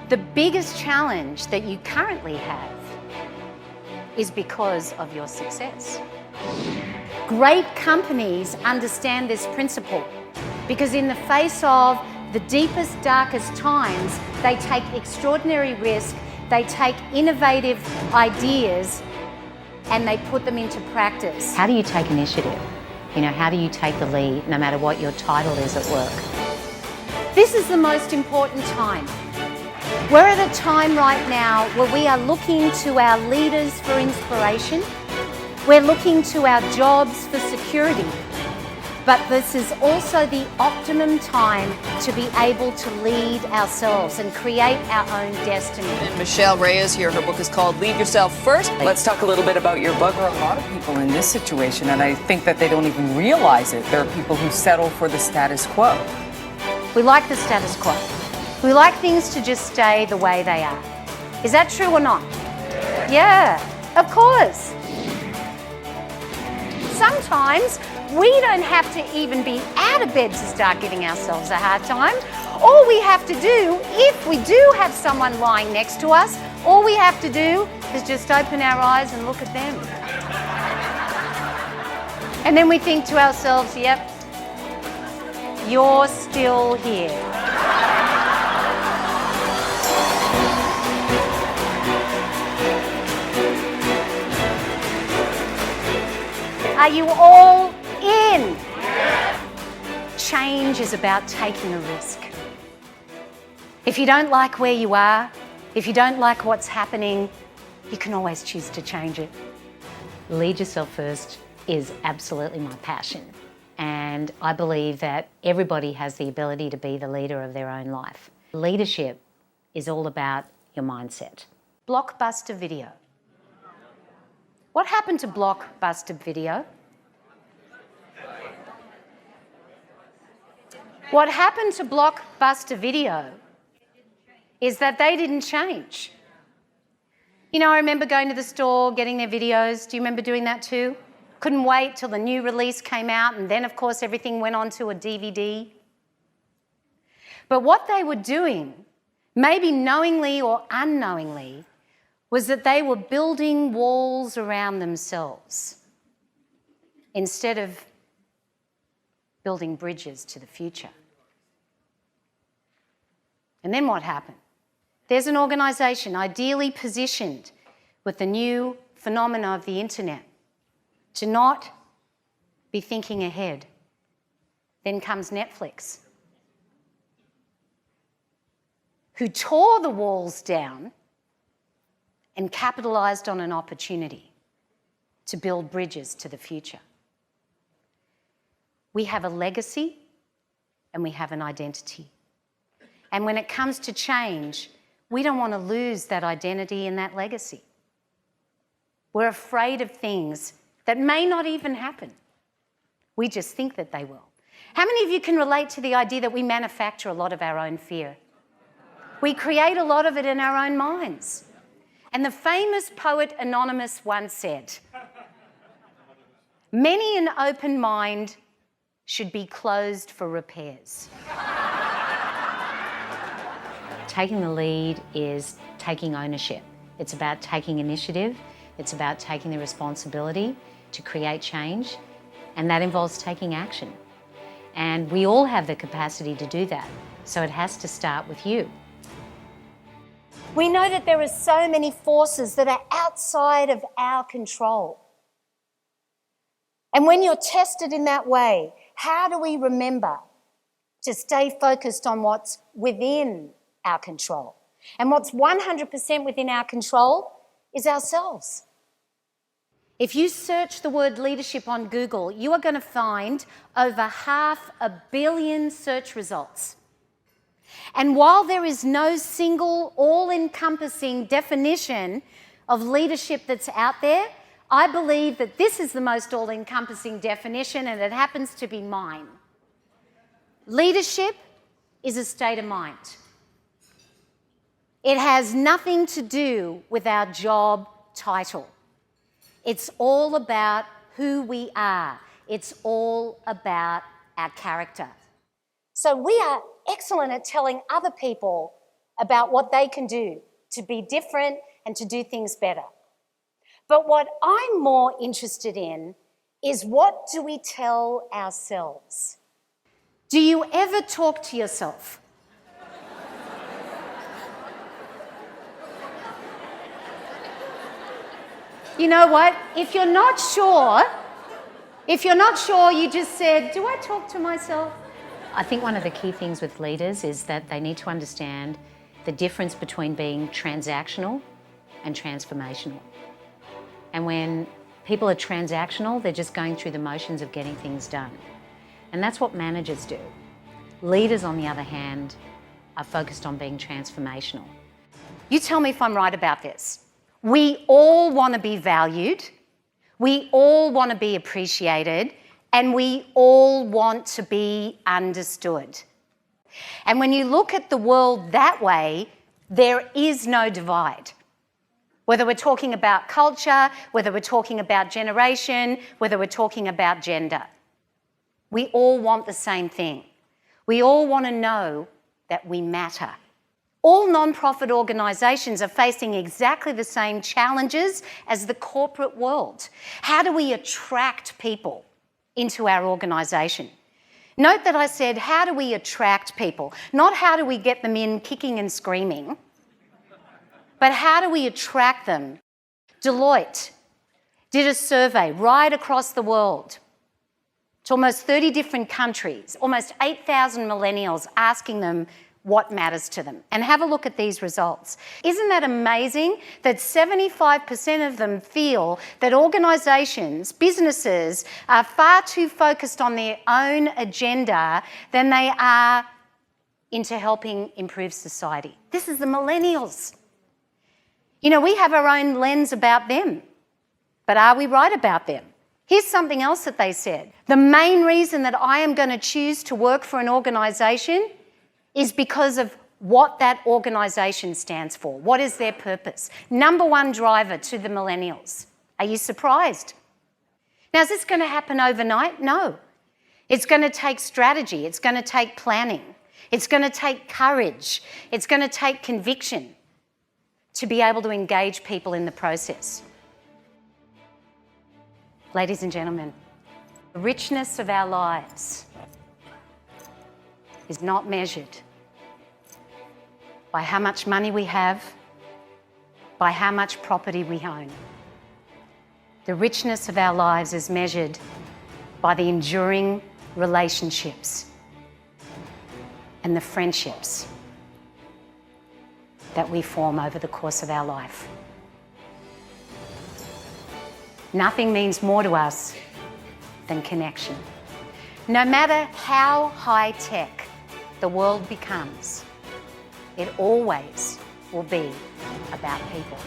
The biggest challenge that you currently have is because of your success. Great companies understand this principle because in the face of the deepest, darkest times, they take extraordinary risk, they take innovative ideas, and they put them into practice. How do you take initiative? How do you take the lead, no matter what your title is at work? This is the most important time. We're at a time right now where we are looking to our leaders for inspiration. We're looking to our jobs for security. But this is also the optimum time to be able to lead ourselves and create our own destiny. And Michelle Reyes here, her book is called Lead Yourself First. Let's talk a little bit about your book. There are a lot of people in this situation, and I think that they don't even realize it. There are people who settle for the status quo. We like the status quo. We like things to just stay the way they are. Is that true or not? Yeah, of course. Sometimes we don't have to even be out of bed to start giving ourselves a hard time. All we have to do, if we do have someone lying next to us, all we have to do is just open our eyes and look at them. And then we think to ourselves, yep, you're still here. Are you all in? Change is about taking a risk. If you don't like where you are, if you don't like what's happening, you can always choose to change it. Lead yourself first is absolutely my passion. And I believe that everybody has the ability to be the leader of their own life. Leadership is all about your mindset. Blockbuster video. What happened to Blockbuster Video? What happened to Blockbuster Video is that they didn't change. I remember going to the store, getting their videos. Do you remember doing that too? Couldn't wait till the new release came out, and then, of course, everything went onto a DVD. But what they were doing, maybe knowingly or unknowingly, was that they were building walls around themselves instead of building bridges to the future. And then what happened? There's an organisation ideally positioned with the new phenomena of the internet to not be thinking ahead. Then comes Netflix, who tore the walls down and capitalised on an opportunity to build bridges to the future. We have a legacy and we have an identity. And when it comes to change, we don't want to lose that identity and that legacy. We're afraid of things that may not even happen. We just think that they will. How many of you can relate to the idea that we manufacture a lot of our own fear? We create a lot of it in our own minds. And the famous poet Anonymous once said, "Many an open mind should be closed for repairs." Taking the lead is taking ownership. It's about taking initiative. It's about taking the responsibility to create change, and that involves taking action. And we all have the capacity to do that, so it has to start with you. We know that there are so many forces that are outside of our control. And when you're tested in that way, how do we remember to stay focused on what's within our control? And what's 100% within our control is ourselves. If you search the word leadership on Google, you are going to find over 500 million search results. And while there is no single all-encompassing definition of leadership that's out there, I believe that this is the most all-encompassing definition, and it happens to be mine. Leadership is a state of mind. It has nothing to do with our job title. It's all about who we are. It's all about our character. So we are excellent at telling other people about what they can do to be different and to do things better. But what I'm more interested in is, what do we tell ourselves? Do you ever talk to yourself? You know what? If you're not sure, you just said, do I talk to myself? I think one of the key things with leaders is that they need to understand the difference between being transactional and transformational. And when people are transactional, they're just going through the motions of getting things done. And that's what managers do. Leaders, on the other hand, are focused on being transformational. You tell me if I'm right about this. We all want to be valued, we all want to be appreciated, and we all want to be understood. And when you look at the world that way, there is no divide. Whether we're talking about culture, whether we're talking about generation, whether we're talking about gender. We all want the same thing. We all want to know that we matter. All non-profit organisations are facing exactly the same challenges as the corporate world. How do we attract people into our organisation? Note that I said, how do we attract people? Not how do we get them in kicking and screaming, but how do we attract them? Deloitte did a survey right across the world to almost 30 different countries, almost 8,000 millennials, asking them what matters to them. And have a look at these results. Isn't that amazing that 75% of them feel that organisations, businesses, are far too focused on their own agenda than they are into helping improve society? This is the millennials. You know, we have our own lens about them, but are we right about them? Here's something else that they said. The main reason that I am going to choose to work for an organisation is because of what that organisation stands for. What is their purpose? Number one driver to the millennials. Are you surprised? Now, is this going to happen overnight? No. It's going to take strategy. It's going to take planning. It's going to take courage. It's going to take conviction to be able to engage people in the process. Ladies and gentlemen, the richness of our lives is not measured by how much money we have, by how much property we own. The richness of our lives is measured by the enduring relationships and the friendships that we form over the course of our life. Nothing means more to us than connection. No matter how high-tech the world becomes, it always will be about people.